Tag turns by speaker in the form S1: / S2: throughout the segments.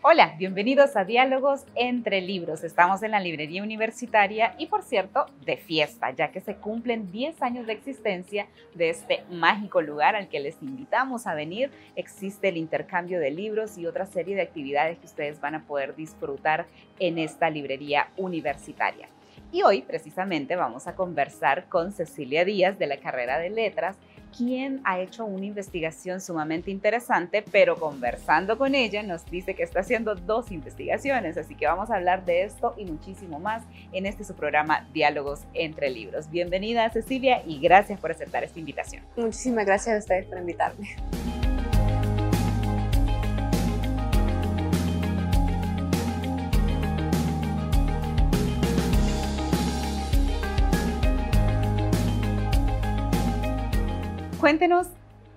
S1: Hola, bienvenidos a Diálogos entre Libros. Estamos en la librería universitaria y, por cierto, de fiesta, ya que se cumplen 10 años de existencia de este mágico lugar al que les invitamos a venir. Existe el intercambio de libros y otra serie de actividades que ustedes van a poder disfrutar en esta librería universitaria. Y hoy, precisamente, vamos a conversar con Cecilia Díaz de la carrera de Letras, quien ha hecho una investigación sumamente interesante, pero conversando con ella nos dice que está haciendo 2 investigaciones, así que vamos a hablar de esto y muchísimo más en este su programa Diálogos entre Libros. Bienvenida, Cecilia, y gracias por aceptar esta invitación.
S2: Muchísimas gracias a ustedes por invitarme.
S1: Cuéntenos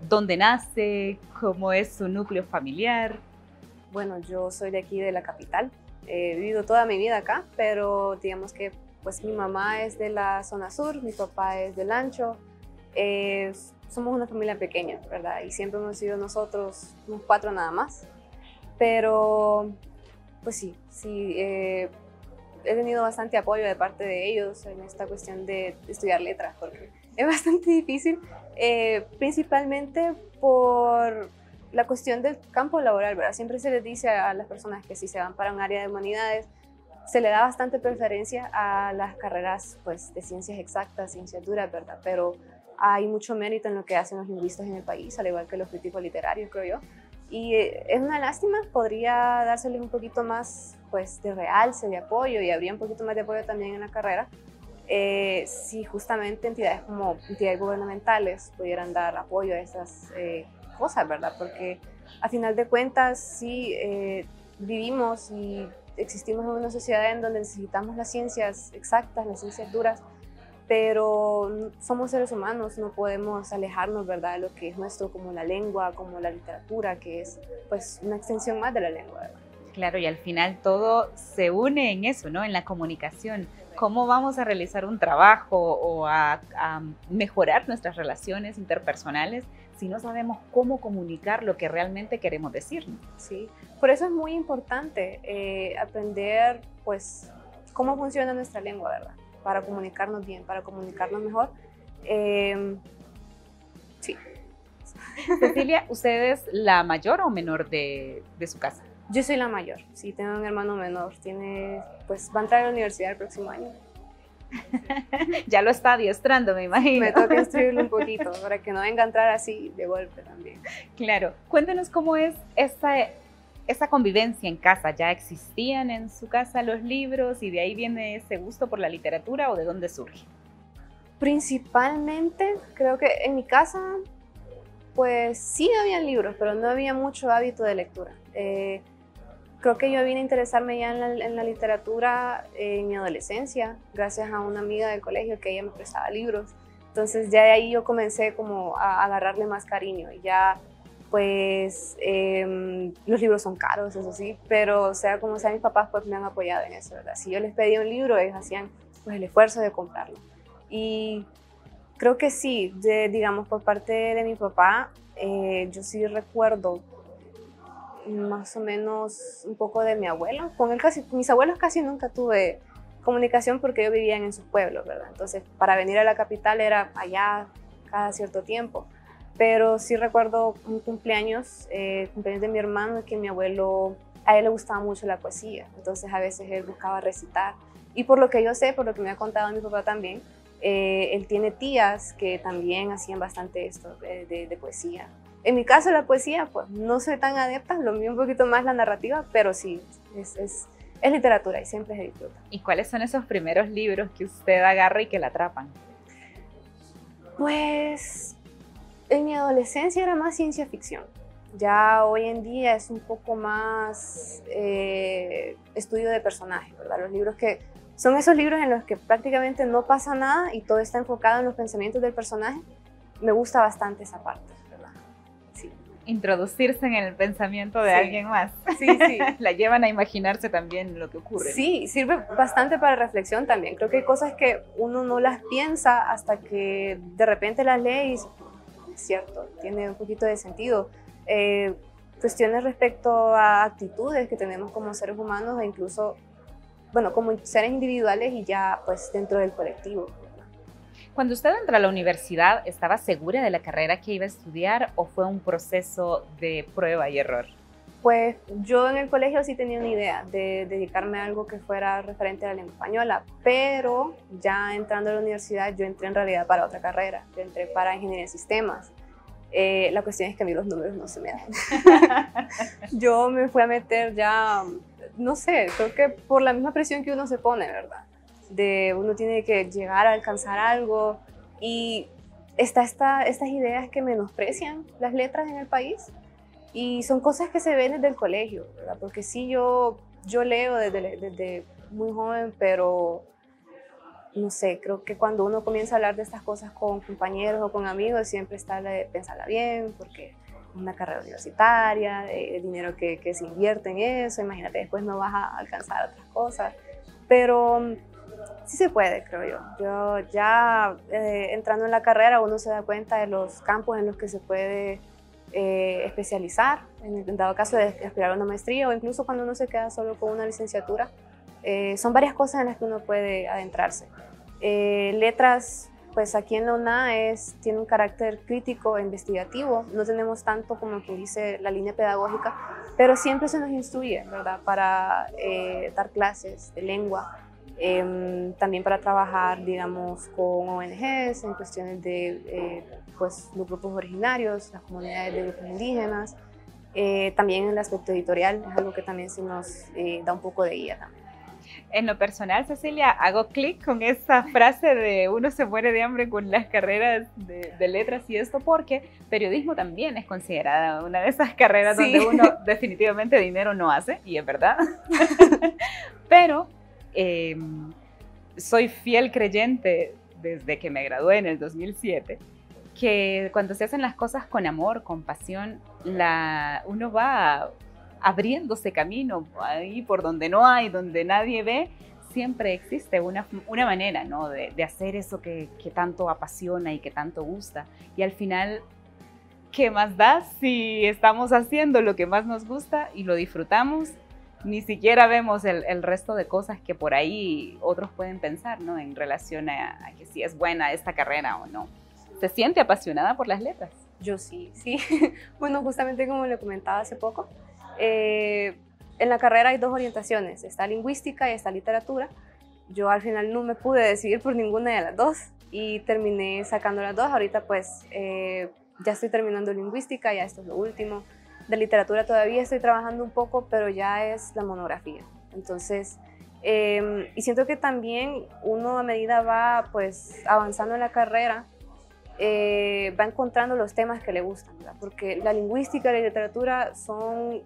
S1: dónde nace, cómo es su núcleo familiar.
S2: Bueno, yo soy de aquí, de la capital. He vivido toda mi vida acá, pero digamos que pues mi mamá es de la zona sur, mi papá es del Ancho. Somos una familia pequeña, ¿verdad? Y siempre hemos sido nosotros, unos 4 nada más. Pero pues sí, he tenido bastante apoyo de parte de ellos en esta cuestión de estudiar letras, porque es bastante difícil, principalmente por la cuestión del campo laboral, ¿verdad? Siempre se les dice a las personas que si se van para un área de humanidades, se le da bastante preferencia a las carreras pues, de ciencias exactas, ciencias duras, ¿verdad? Pero hay mucho mérito en lo que hacen los lingüistas en el país, al igual que los críticos literarios, creo yo. Y es una lástima, podría dárseles un poquito más pues, de realce, de apoyo, y habría un poquito más de apoyo también en la carrera, si justamente entidades como entidades gubernamentales pudieran dar apoyo a estas cosas, ¿verdad? Porque a final de cuentas sí vivimos y existimos en una sociedad en donde necesitamos las ciencias exactas, las ciencias duras, pero somos seres humanos, no podemos alejarnos, ¿verdad?, de lo que es nuestro, como la lengua, como la literatura, que es pues una extensión más de la lengua, ¿verdad?
S1: Claro, y al final todo se une en eso, ¿no? En la comunicación. ¿Cómo vamos a realizar un trabajo o a mejorar nuestras relaciones interpersonales si no sabemos cómo comunicar lo que realmente queremos decir, ¿no?
S2: Sí, por eso es muy importante aprender, pues, cómo funciona nuestra lengua, ¿verdad? Para comunicarnos bien, para comunicarnos mejor. Sí.
S1: Cecilia, ¿usted es la mayor o menor de su casa?
S2: Yo soy la mayor, sí, tengo un hermano menor, pues va a entrar a la universidad el próximo año.
S1: Ya lo está adiestrando, me imagino.
S2: Me toca instruirlo un poquito para que no venga a entrar así de golpe también.
S1: Claro, cuéntenos cómo es esa convivencia en casa. ¿Ya existían en su casa los libros y de ahí viene ese gusto por la literatura o de dónde surge?
S2: Principalmente, creo que en mi casa, pues sí había libros, pero no había mucho hábito de lectura. Creo que yo vine a interesarme ya en la literatura en mi adolescencia, gracias a una amiga del colegio que ella me prestaba libros. Entonces ya de ahí yo comencé como a agarrarle más cariño. Y ya pues los libros son caros, eso sí, pero sea como sea, mis papás pues me han apoyado en eso, ¿verdad? Si yo les pedía un libro, ellos hacían pues el esfuerzo de comprarlo. Y creo que sí, digamos por parte de mi papá, yo sí recuerdo más o menos un poco de mi abuelo. Con él mis abuelos casi nunca tuve comunicación porque ellos vivían en sus pueblos, ¿verdad? Entonces, para venir a la capital era allá cada cierto tiempo. Pero sí recuerdo un cumpleaños de mi hermano, que mi abuelo, a él le gustaba mucho la poesía. Entonces, a veces él buscaba recitar. Y por lo que yo sé, por lo que me ha contado mi papá también, él tiene tías que también hacían bastante esto de poesía. En mi caso, la poesía, pues no soy tan adepta, lo mío un poquito más la narrativa, pero sí, es literatura y siempre se disfruta.
S1: ¿Y cuáles son esos primeros libros que usted agarra y que la atrapan?
S2: Pues en mi adolescencia era más ciencia ficción. Ya hoy en día es un poco más estudio de personajes, ¿verdad? Los libros que son esos libros en los que prácticamente no pasa nada y todo está enfocado en los pensamientos del personaje. Me gusta bastante esa parte.
S1: Introducirse en el pensamiento de alguien más.
S2: Sí, sí.
S1: La llevan a imaginarse también lo que ocurre.
S2: Sí, sirve bastante para reflexión también. Creo que hay cosas que uno no las piensa hasta que de repente las lee y es cierto, tiene un poquito de sentido. cuestiones respecto a actitudes que tenemos como seres humanos e incluso, bueno, como seres individuales y ya pues dentro del colectivo.
S1: Cuando usted entró a la universidad, ¿estaba segura de la carrera que iba a estudiar o fue un proceso de prueba y error?
S2: Pues yo en el colegio sí tenía una idea de dedicarme a algo que fuera referente a la lengua española, pero ya entrando a la universidad yo entré en realidad para otra carrera, yo entré para ingeniería de sistemas. La cuestión es que a mí los números no se me dan. Yo me fui a meter ya, no sé, creo que por la misma presión que uno se pone, ¿verdad? De uno tiene que llegar a alcanzar algo y estas ideas que menosprecian las letras en el país. Y son cosas que se ven desde el colegio, ¿verdad? Porque sí, yo leo desde muy joven, pero no sé, creo que cuando uno comienza a hablar de estas cosas con compañeros o con amigos, siempre está la de pensarla bien, porque es una carrera universitaria, el dinero que se invierte en eso, imagínate, después no vas a alcanzar otras cosas. Pero sí se puede, creo yo. Yo ya entrando en la carrera uno se da cuenta de los campos en los que se puede especializar, en dado caso de aspirar a una maestría o incluso cuando uno se queda solo con una licenciatura. Son varias cosas en las que uno puede adentrarse. Letras, pues aquí en la UNA tiene un carácter crítico e investigativo, no tenemos tanto como quien dice la línea pedagógica, pero siempre se nos instruye, ¿verdad? Para dar clases de lengua, también para trabajar, digamos, con ONGs en cuestiones de pues, los grupos originarios, las comunidades de grupos indígenas, también en el aspecto editorial, es algo que también se nos da un poco de guía también.
S1: En lo personal, Cecilia, hago clic con esta frase de uno se muere de hambre con las carreras de letras y esto porque periodismo también es considerada una de esas carreras sí, donde uno definitivamente dinero no hace, y es verdad. Pero soy fiel creyente desde que me gradué en el 2007 que cuando se hacen las cosas con amor, con pasión, uno va abriéndose camino ahí por donde no hay, donde nadie ve, siempre existe una manera, ¿no? de hacer eso que tanto apasiona y que tanto gusta. Y al final, ¿qué más da si estamos haciendo lo que más nos gusta y lo disfrutamos? Ni siquiera vemos el resto de cosas que por ahí otros pueden pensar, ¿no? En relación a que si es buena esta carrera o no. ¿Se siente apasionada por las letras?
S2: Yo sí. Bueno, justamente como le comentaba hace poco, en la carrera hay dos orientaciones, está lingüística y está literatura. Yo al final no me pude decidir por ninguna de las dos y terminé sacando las dos. Ahorita pues ya estoy terminando lingüística, ya esto es lo último. De literatura todavía estoy trabajando un poco, pero ya es la monografía. Entonces, y siento que también uno a medida va pues avanzando en la carrera, va encontrando los temas que le gustan, ¿verdad? Porque la lingüística y la literatura son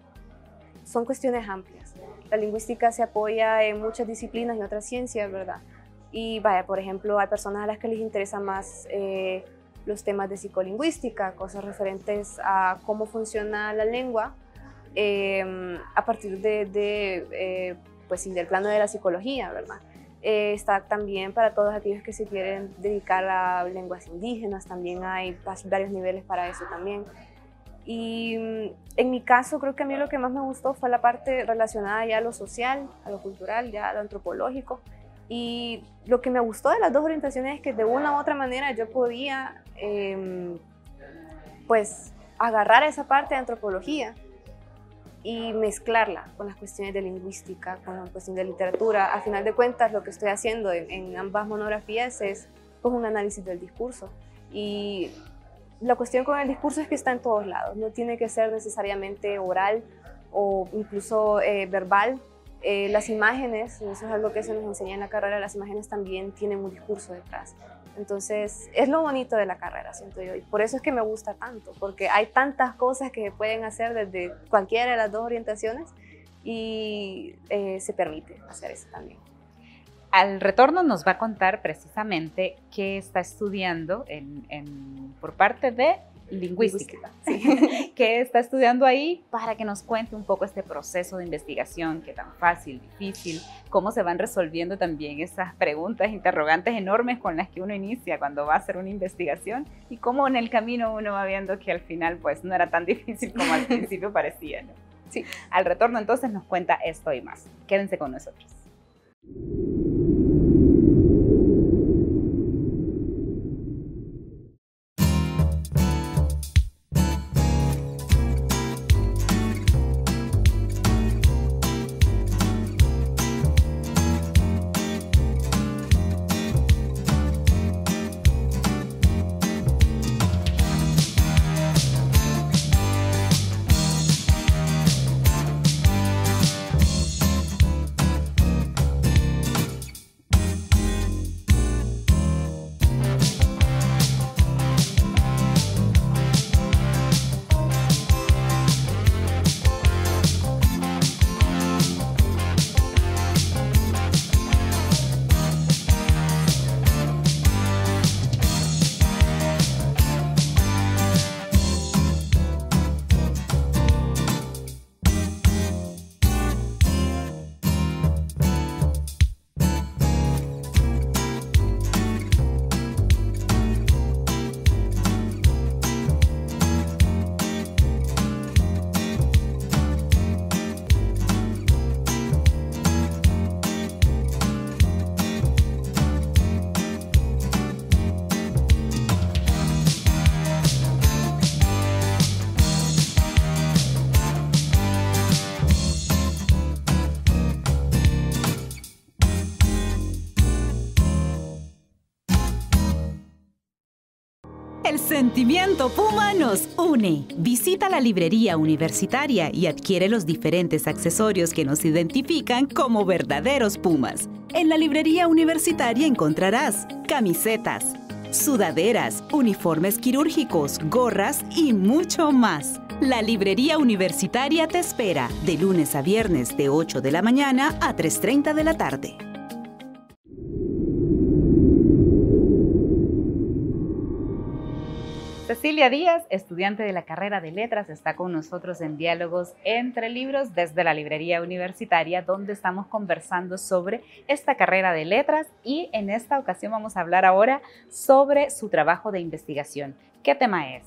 S2: cuestiones amplias. La lingüística se apoya en muchas disciplinas y otras ciencias, ¿verdad? Y vaya, por ejemplo, hay personas a las que les interesan más los temas de psicolingüística, cosas referentes a cómo funciona la lengua a partir pues, del plano de la psicología, ¿verdad? Está también para todos aquellos que se quieren dedicar a lenguas indígenas, también hay varios niveles para eso también. Y en mi caso creo que a mí lo que más me gustó fue la parte relacionada ya a lo social, a lo cultural, ya a lo antropológico. Y lo que me gustó de las dos orientaciones es que de una u otra manera yo podía pues agarrar esa parte de antropología y mezclarla con las cuestiones de lingüística, con la cuestión de literatura. Al final de cuentas, lo que estoy haciendo en ambas monografías es pues, un análisis del discurso. Y la cuestión con el discurso es que está en todos lados, no tiene que ser necesariamente oral o incluso verbal. Las imágenes, eso es algo que se nos enseña en la carrera, las imágenes también tienen un discurso detrás. Entonces, es lo bonito de la carrera, siento yo, y por eso es que me gusta tanto, porque hay tantas cosas que se pueden hacer desde cualquiera de las dos orientaciones y se permite hacer eso también.
S1: Al retorno nos va a contar precisamente qué está estudiando por parte de lingüística.
S2: Sí.
S1: ¿Qué está estudiando ahí? Para que nos cuente un poco este proceso de investigación, qué tan fácil, difícil, cómo se van resolviendo también esas preguntas, interrogantes enormes con las que uno inicia cuando va a hacer una investigación y cómo en el camino uno va viendo que al final pues no era tan difícil como al principio parecía, ¿no?
S2: Sí.
S1: Al retorno entonces nos cuenta esto y más. Quédense con nosotros.
S3: El sentimiento Puma nos une. Visita la librería universitaria y adquiere los diferentes accesorios que nos identifican como verdaderos Pumas. En la librería universitaria encontrarás camisetas, sudaderas, uniformes quirúrgicos, gorras y mucho más. La librería universitaria te espera de lunes a viernes de 8 de la mañana a 3:30 de la tarde.
S1: Cecilia Díaz, estudiante de la carrera de Letras, está con nosotros en Diálogos entre Libros desde la librería universitaria, donde estamos conversando sobre esta carrera de Letras y en esta ocasión vamos a hablar ahora sobre su trabajo de investigación. ¿Qué tema es?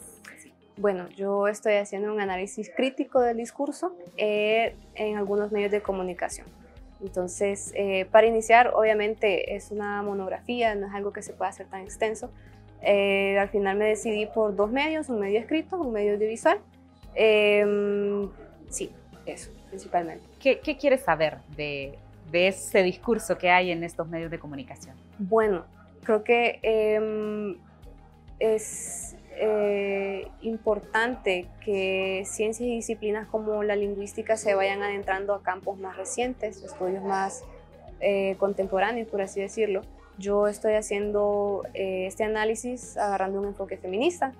S2: Bueno, yo estoy haciendo un análisis crítico del discurso en algunos medios de comunicación. Entonces, para iniciar, obviamente es una monografía, no es algo que se pueda hacer tan extenso. Al final me decidí por dos medios, un medio escrito, un medio audiovisual. Sí, eso, principalmente.
S1: ¿Qué quieres saber de ese discurso que hay en estos medios de comunicación?
S2: Bueno, creo que es importante que ciencias y disciplinas como la lingüística se vayan adentrando a campos más recientes, estudios más contemporáneos, por así decirlo. Yo estoy haciendo este análisis agarrando un enfoque feminista.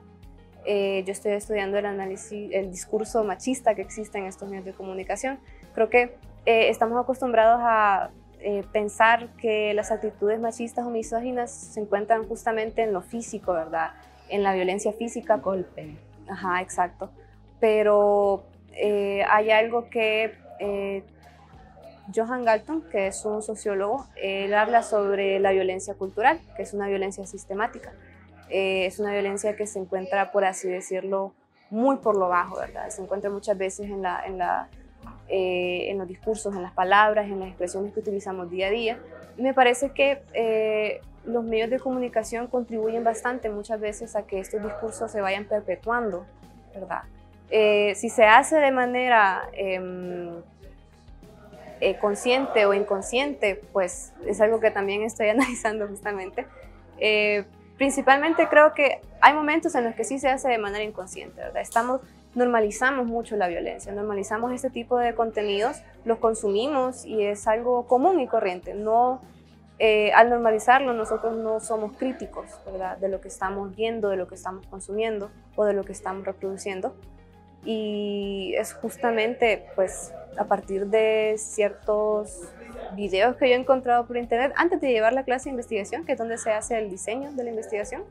S2: Yo estoy estudiando el discurso machista que existe en estos medios de comunicación. Creo que estamos acostumbrados a pensar que las actitudes machistas o misóginas se encuentran justamente en lo físico, ¿verdad? En la violencia física.
S1: Golpe.
S2: Ajá, exacto. Pero hay algo que Johan Galton, que es un sociólogo, él habla sobre la violencia cultural, que es una violencia sistemática. Es una violencia que se encuentra, por así decirlo, muy por lo bajo, ¿verdad? Se encuentra muchas veces en los discursos, en las palabras, en las expresiones que utilizamos día a día. Y me parece que los medios de comunicación contribuyen bastante muchas veces a que estos discursos se vayan perpetuando, ¿verdad? Si se hace de manera consciente o inconsciente, pues es algo que también estoy analizando justamente. Principalmente creo que hay momentos en los que sí se hace de manera inconsciente, ¿verdad? Normalizamos mucho la violencia, normalizamos este tipo de contenidos, los consumimos y es algo común y corriente. No, al normalizarlo nosotros no somos críticos, ¿verdad? De lo que estamos viendo, de lo que estamos consumiendo o de lo que estamos reproduciendo. Y es justamente pues a partir de ciertos videos que yo he encontrado por internet antes de llevar la clase de investigación, que es donde se hace el diseño de la investigación,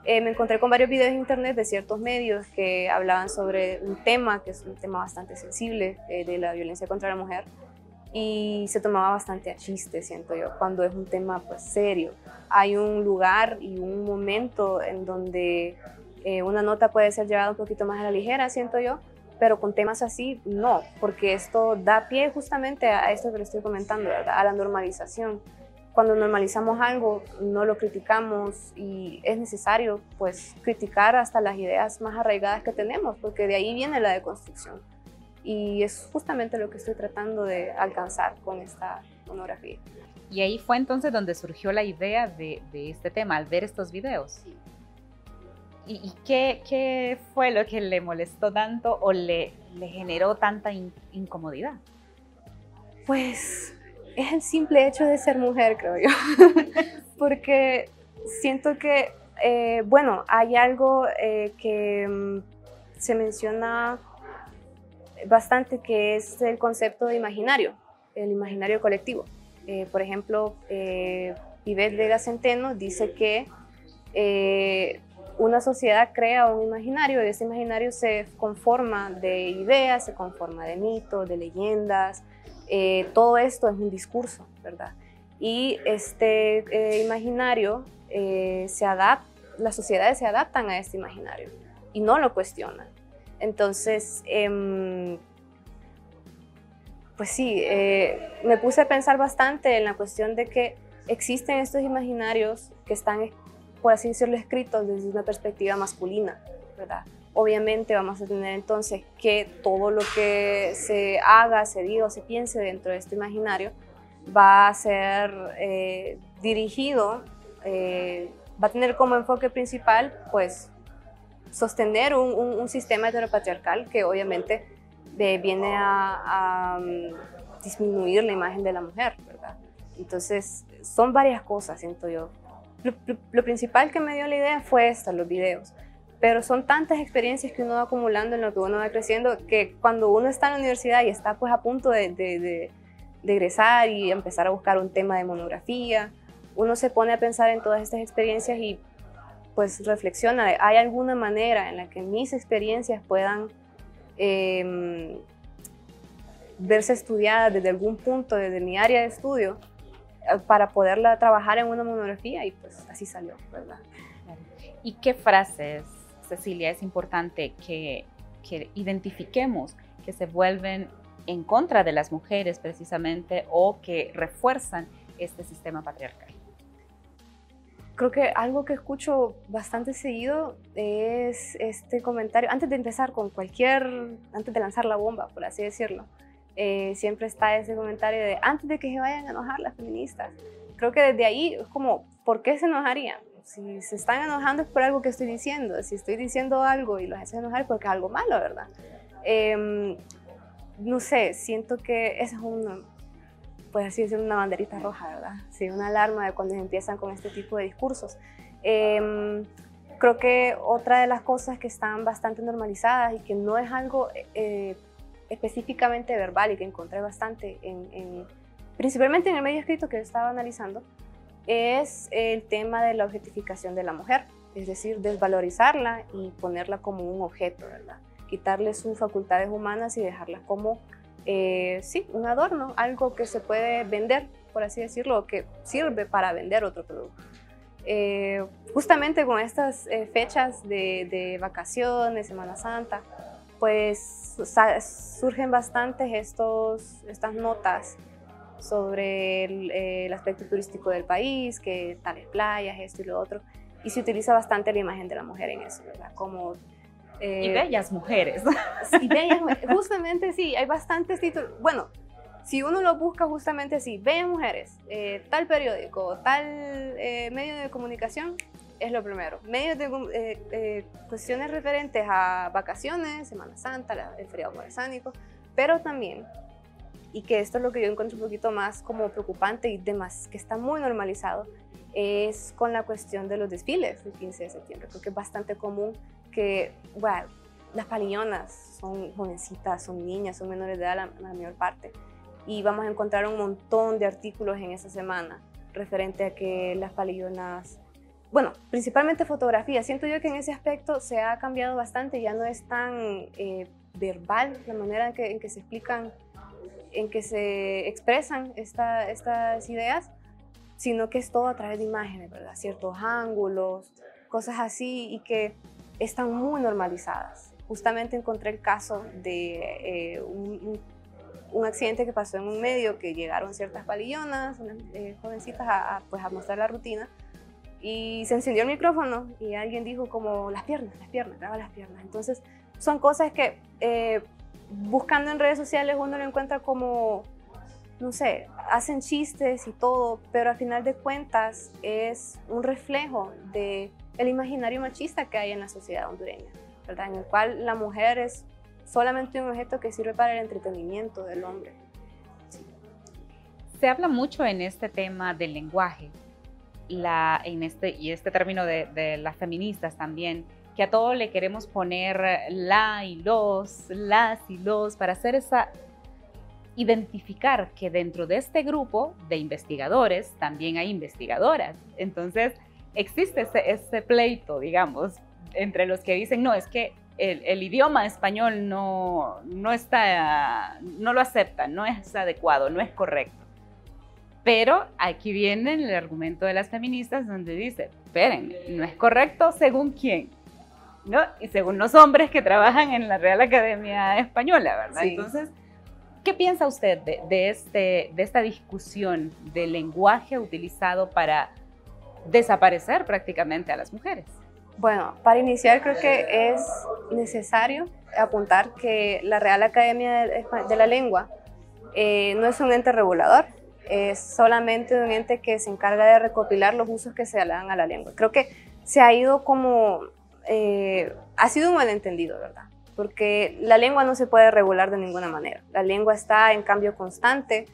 S2: me encontré con varios videos en internet de ciertos medios que hablaban sobre un tema, que es un tema bastante sensible, de la violencia contra la mujer, y se tomaba bastante a chiste, siento yo, cuando es un tema pues serio. Hay un lugar y un momento en donde una nota puede ser llevada un poquito más a la ligera, siento yo, pero con temas así no, porque esto da pie justamente a esto que le estoy comentando, ¿verdad? A la normalización. Cuando normalizamos algo, no lo criticamos y es necesario pues criticar hasta las ideas más arraigadas que tenemos, porque de ahí viene la deconstrucción. Y es justamente lo que estoy tratando de alcanzar con esta monografía.
S1: Y ahí fue entonces donde surgió la idea de este tema, al ver estos videos. ¿Y qué fue lo que le molestó tanto o le generó tanta incomodidad?
S2: Pues es el simple hecho de ser mujer, creo yo. Porque siento que, bueno, hay algo que se menciona bastante, que es el concepto de imaginario, el imaginario colectivo. Por ejemplo, Ivette Vega Centeno dice que una sociedad crea un imaginario y ese imaginario se conforma de ideas, se conforma de mitos, de leyendas. Todo esto es un discurso, ¿verdad? Y este imaginario las sociedades se adaptan a este imaginario y no lo cuestionan. Entonces, pues sí, me puse a pensar bastante en la cuestión de que existen estos imaginarios que están, por así decirlo, escritos desde una perspectiva masculina, ¿verdad? Obviamente vamos a tener entonces que todo lo que se haga, se diga o se piense dentro de este imaginario va a ser dirigido, va a tener como enfoque principal, pues, sostener un sistema heteropatriarcal que obviamente viene a disminuir la imagen de la mujer, ¿verdad? Entonces, son varias cosas, siento yo. Lo principal que me dio la idea fue los videos. Pero son tantas experiencias que uno va acumulando en lo que uno va creciendo, que cuando uno está en la universidad y está pues a punto de egresar y empezar a buscar un tema de monografía, uno se pone a pensar en todas estas experiencias y pues reflexiona, ¿hay alguna manera en la que mis experiencias puedan verse estudiadas desde algún punto, desde mi área de estudio, para poderla trabajar en una monografía? Y pues así salió, ¿verdad?
S1: ¿Y qué frases, Cecilia, es importante que identifiquemos que se vuelven en contra de las mujeres precisamente o que refuerzan este sistema patriarcal?
S2: Creo que algo que escucho bastante seguido es este comentario, antes de empezar con antes de lanzar la bomba, por así decirlo, siempre está ese comentario de antes de que se vayan a enojar las feministas. Creo que desde ahí es como, ¿por qué se enojarían? Si se están enojando es por algo que estoy diciendo. Si estoy diciendo algo y los hacen enojar es porque es algo malo, ¿verdad? No sé, siento que esa es pues así decir, una banderita roja, ¿verdad? Sí, una alarma de cuando empiezan con este tipo de discursos. Creo que otra de las cosas que están bastante normalizadas y que no es algo específicamente verbal y que encontré bastante, principalmente en el medio escrito que estaba analizando, es el tema de la objetificación de la mujer, es decir, desvalorizarla y ponerla como un objeto, ¿verdad? Quitarle sus facultades humanas y dejarla como, sí, un adorno, algo que se puede vender, por así decirlo, o que sirve para vender otro producto. Justamente con estas fechas de vacaciones, Semana Santa, pues surgen bastantes estas notas sobre el aspecto turístico del país, que tales playas, esto y lo otro, y se utiliza bastante la imagen de la mujer en eso, ¿verdad? Como,
S1: y bellas mujeres.
S2: Y bellas mujeres, justamente sí, hay bastantes títulos. Bueno, si uno lo busca justamente así, bellas mujeres, tal periódico, tal medio de comunicación, es lo primero. Medios de cuestiones referentes a vacaciones, Semana Santa, el feriado morazánico, pero también, y que esto es lo que yo encuentro un poquito más como preocupante y demás, que está muy normalizado, es con la cuestión de los desfiles del 15 de septiembre. Creo que es bastante común que, bueno, las palillonas son jovencitas, son niñas, son menores de edad la mayor parte, y vamos a encontrar un montón de artículos en esa semana referente a que las palillonas bueno, principalmente fotografía. Siento yo que en ese aspecto se ha cambiado bastante, ya no es tan verbal la manera en que se explican, en que se expresan estas ideas, sino que es todo a través de imágenes, ¿verdad? Ciertos ángulos, cosas así, y que están muy normalizadas. Justamente encontré el caso de un accidente que pasó en un medio, que llegaron ciertas palillonas, unas jovencitas pues a mostrar la rutina, y se encendió el micrófono y alguien dijo como las piernas, graba las piernas. Entonces son cosas que buscando en redes sociales uno lo encuentra como, no sé, hacen chistes y todo, pero al final de cuentas es un reflejo del imaginario machista que hay en la sociedad hondureña, ¿verdad? En el cual la mujer es solamente un objeto que sirve para el entretenimiento del hombre. Sí.
S1: Se habla mucho en este tema del lenguaje, y este término de las feministas también, que a todo le queremos poner la y los, las y los, para hacer identificar que dentro de este grupo de investigadores también hay investigadoras. Entonces existe ese pleito, digamos, entre los que dicen, no, es que el idioma español no lo acepta, no es adecuado, no es correcto. Pero aquí viene el argumento de las feministas donde dice, esperen, no es correcto según quién, ¿no? Y según los hombres que trabajan en la Real Academia Española, ¿verdad?
S2: Sí.
S1: Entonces, ¿qué piensa usted de esta discusión del lenguaje utilizado para desaparecer prácticamente a las mujeres?
S2: Bueno, para iniciar creo que es necesario apuntar que la Real Academia de la Lengua no es un ente regulador, es solamente un ente que se encarga de recopilar los usos que se le dan a la lengua. Creo que se ha ido como, ha sido un malentendido, ¿verdad? Porque la lengua no se puede regular de ninguna manera. La lengua está en cambio constante.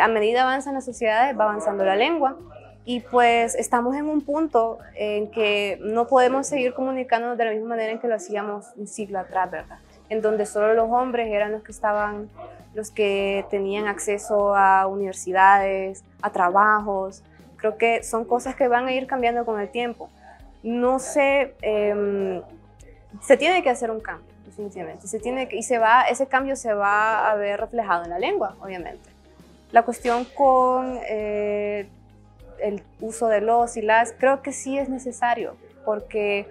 S2: A medida avanzan las sociedades, va avanzando la lengua. Y pues estamos en un punto en que no podemos seguir comunicándonos de la misma manera en que lo hacíamos un siglo atrás, ¿verdad? En donde solo los hombres eran los que tenían acceso a universidades, a trabajos. Creo que son cosas que van a ir cambiando con el tiempo. No sé, se tiene que hacer un cambio, definitivamente. Ese cambio se va a ver reflejado en la lengua, obviamente. La cuestión con el uso de los y las, creo que sí es necesario, porque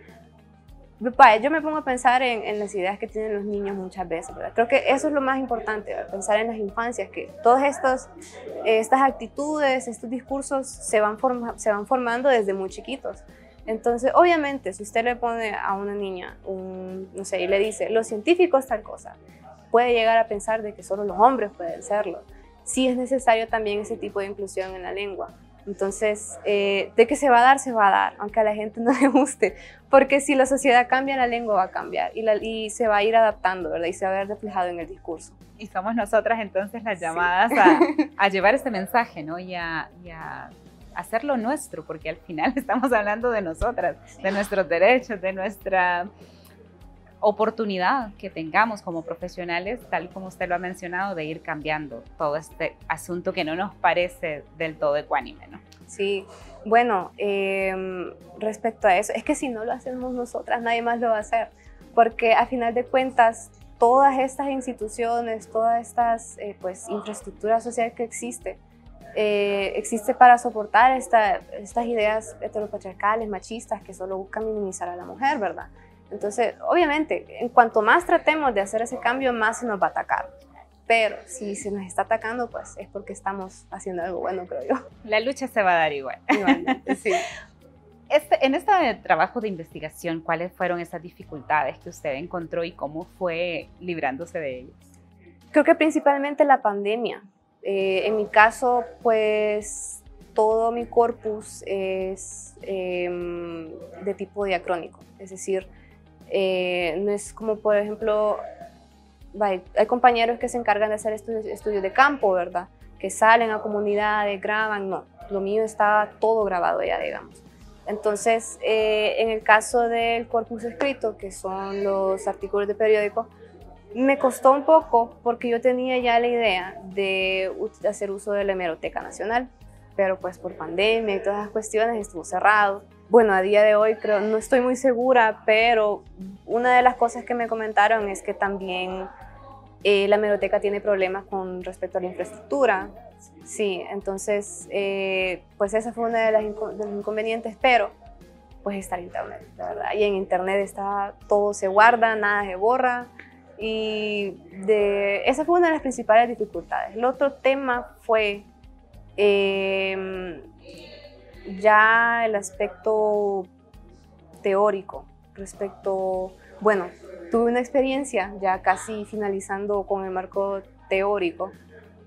S2: yo me pongo a pensar en las ideas que tienen los niños muchas veces, ¿verdad? Creo que eso es lo más importante, ¿verdad? Pensar en las infancias, que todas estas actitudes, estos discursos se van formando desde muy chiquitos. Entonces, obviamente, si usted le pone a una niña, no sé, y le dice, los científicos tal cosa, puede llegar a pensar de que solo los hombres pueden serlo. Sí es necesario también ese tipo de inclusión en la lengua. Entonces, de que se va a dar, aunque a la gente no le guste, porque si la sociedad cambia, la lengua va a cambiar y se va a ir adaptando, ¿verdad? Y se va a ver reflejado en el discurso.
S1: Y somos nosotras entonces las llamadas a llevar este mensaje, ¿no? Y a hacerlo nuestro, porque al final estamos hablando de nosotras, de nuestros derechos, de nuestra oportunidad que tengamos como profesionales, tal y como usted lo ha mencionado, de ir cambiando todo este asunto que no nos parece del todo ecuánime, ¿no?
S2: Sí, bueno, respecto a eso, es que si no lo hacemos nosotras, nadie más lo va a hacer, porque a final de cuentas, todas estas instituciones, todas estas pues, infraestructura social que existe para soportar estas ideas heteropatriarcales, machistas, que solo buscan minimizar a la mujer, ¿verdad? Entonces, obviamente, en cuanto más tratemos de hacer ese cambio, más se nos va a atacar. Pero si se nos está atacando, pues es porque estamos haciendo algo bueno, creo yo.
S1: La lucha se va a dar igual.
S2: Igualmente, sí.
S1: En este trabajo de investigación, ¿cuáles fueron esas dificultades que usted encontró y cómo fue librándose de ellas?
S2: Creo que principalmente la pandemia. En mi caso, pues todo mi corpus es de tipo diacrónico, es decir, no es como, por ejemplo, hay compañeros que se encargan de hacer estudios de campo, ¿verdad? Que salen a comunidades, graban, no, lo mío está todo grabado ya, digamos. Entonces, en el caso del corpus escrito, que son los artículos de periódico, me costó un poco porque yo tenía ya la idea de hacer uso de la Hemeroteca Nacional, pero pues por pandemia y todas las cuestiones estuvo cerrado. bueno, a día de hoy creo, no estoy muy segura, pero una de las cosas que me comentaron es que también la hemeroteca tiene problemas con respecto a la infraestructura. Sí, entonces, pues esa fue una de los inconvenientes, pero pues está el internet, la verdad. Y en internet está, todo se guarda, nada se borra. Y esa fue una de las principales dificultades. El otro tema fue ya el aspecto teórico respecto, bueno, tuve una experiencia ya casi finalizando con el marco teórico,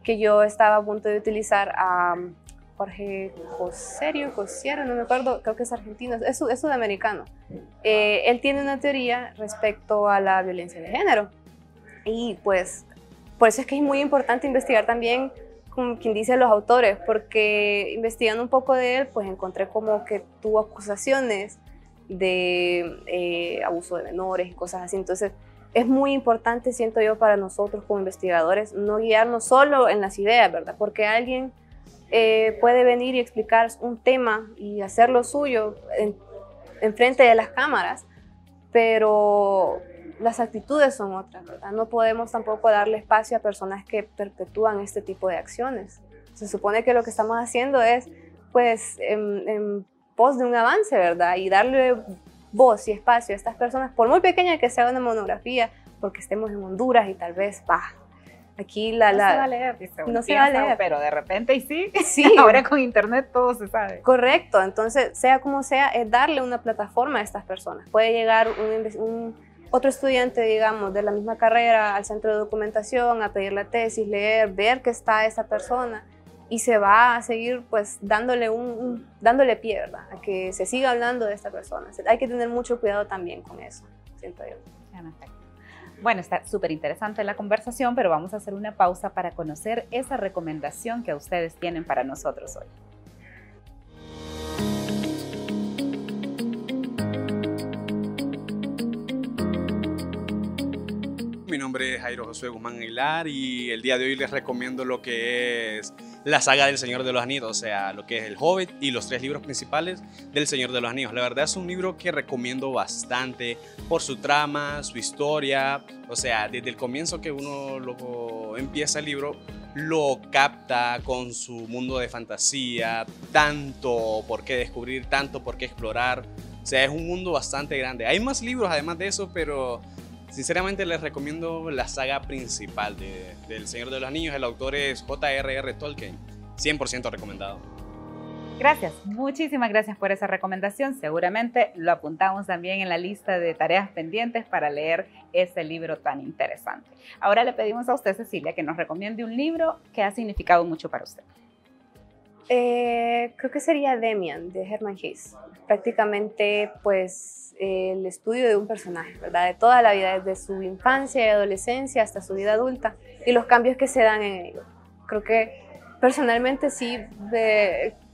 S2: que yo estaba a punto de utilizar a Jorge Cosiero, no me acuerdo, creo que es argentino, es sudamericano. Él tiene una teoría respecto a la violencia de género y pues por eso es que es muy importante investigar también como quien dice los autores, porque investigando un poco de él, pues encontré como que tuvo acusaciones de abuso de menores y cosas así. Entonces es muy importante, siento yo, para nosotros como investigadores, no guiarnos solo en las ideas, ¿verdad? Porque alguien puede venir y explicar un tema y hacerlo suyo en frente de las cámaras, pero las actitudes son otras, ¿verdad? No podemos tampoco darle espacio a personas que perpetúan este tipo de acciones. Se supone que lo que estamos haciendo es, pues, en pos de un avance, ¿verdad? Y darle voz y espacio a estas personas, por muy pequeña que sea una monografía, porque estemos en Honduras y tal vez, aquí no
S1: se va a leer, dice,
S2: no se va a leer.
S1: Pero de repente y sí,
S2: sí.
S1: Ahora con internet todo se sabe.
S2: Correcto, entonces, sea como sea, es darle una plataforma a estas personas. Puede llegar otro estudiante, digamos, de la misma carrera al centro de documentación a pedir la tesis, leer, ver que está esa persona y se va a seguir pues dándole pie, ¿verdad? A que se siga hablando de esta persona. Hay que tener mucho cuidado también con eso, siento yo.
S1: Bueno, está súper interesante la conversación, pero vamos a hacer una pausa para conocer esa recomendación que ustedes tienen para nosotros hoy.
S4: Mi nombre es Jairo Josué Guzmán Aguilar y el día de hoy les recomiendo lo que es la saga del Señor de los Anillos, o sea, lo que es El Hobbit y los 3 libros principales del Señor de los Anillos. La verdad es un libro que recomiendo bastante por su trama, su historia, o sea, desde el comienzo que uno lo empieza el libro, lo capta con su mundo de fantasía, tanto por qué descubrir, tanto por qué explorar, o sea, es un mundo bastante grande. Hay más libros además de eso, pero sinceramente les recomiendo la saga principal del Señor de los Anillos. El autor es J.R.R. Tolkien, 100% recomendado.
S1: Gracias, muchísimas gracias por esa recomendación. Seguramente lo apuntamos también en la lista de tareas pendientes para leer ese libro tan interesante. Ahora le pedimos a usted, Cecilia, que nos recomiende un libro que ha significado mucho para usted.
S2: Creo que sería Demian, de Hermann Hesse. Prácticamente, pues, el estudio de un personaje, ¿verdad? De toda la vida, desde su infancia y adolescencia hasta su vida adulta, y los cambios que se dan en ello. Creo que, personalmente, sí,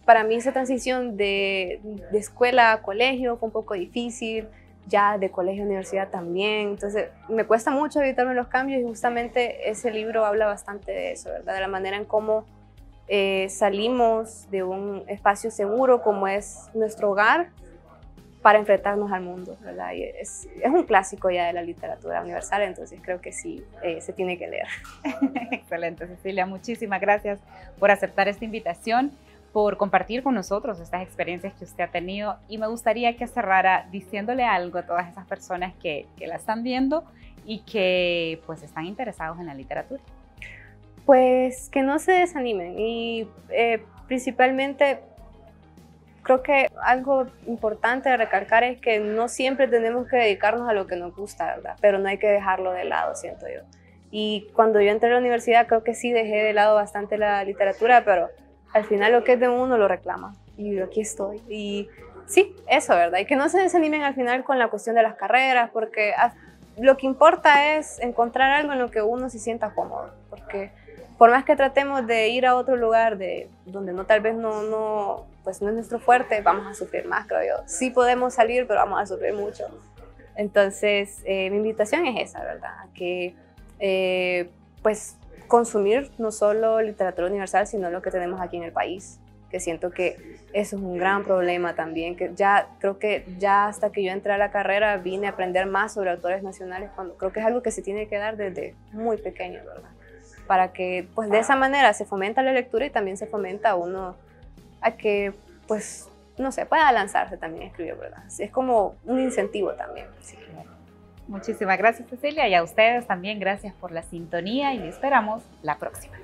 S2: para mí esa transición de escuela a colegio fue un poco difícil, ya de colegio a universidad también, entonces me cuesta mucho evitarme los cambios y justamente ese libro habla bastante de eso, ¿verdad? De la manera en cómo salimos de un espacio seguro como es nuestro hogar para enfrentarnos al mundo, ¿verdad? Y es un clásico ya de la literatura universal, entonces creo que sí, se tiene que leer.
S1: Excelente, Cecilia, muchísimas gracias por aceptar esta invitación, por compartir con nosotros estas experiencias que usted ha tenido, y me gustaría que cerrara diciéndole algo a todas esas personas que la están viendo y que pues están interesados en la literatura.
S2: Pues que no se desanimen y principalmente creo que algo importante de recalcar es que no siempre tenemos que dedicarnos a lo que nos gusta, ¿verdad? Pero no hay que dejarlo de lado, siento yo. Y cuando yo entré a la universidad creo que sí dejé de lado bastante la literatura, pero al final lo que es de uno lo reclama y aquí estoy. Y sí, eso, ¿verdad? Y que no se desanimen al final con la cuestión de las carreras, porque lo que importa es encontrar algo en lo que uno se sienta cómodo, porque por más que tratemos de ir a otro lugar donde tal vez no es nuestro fuerte, vamos a sufrir más, creo yo. Sí podemos salir, pero vamos a sufrir mucho. Entonces, mi invitación es esa, ¿verdad? A que, pues, consumir no solo literatura universal, sino lo que tenemos aquí en el país. que siento que eso es un gran problema también, que ya creo que ya hasta que yo entré a la carrera vine a aprender más sobre autores nacionales, cuando creo que es algo que se tiene que dar desde muy pequeño, ¿verdad? Para que pues de esa manera se fomenta la lectura y también se fomenta a uno a que pues no sé, pueda lanzarse también a escribir, ¿verdad? Es como un incentivo también. Sí.
S1: Muchísimas gracias, Cecilia, y a ustedes también gracias por la sintonía y esperamos la próxima.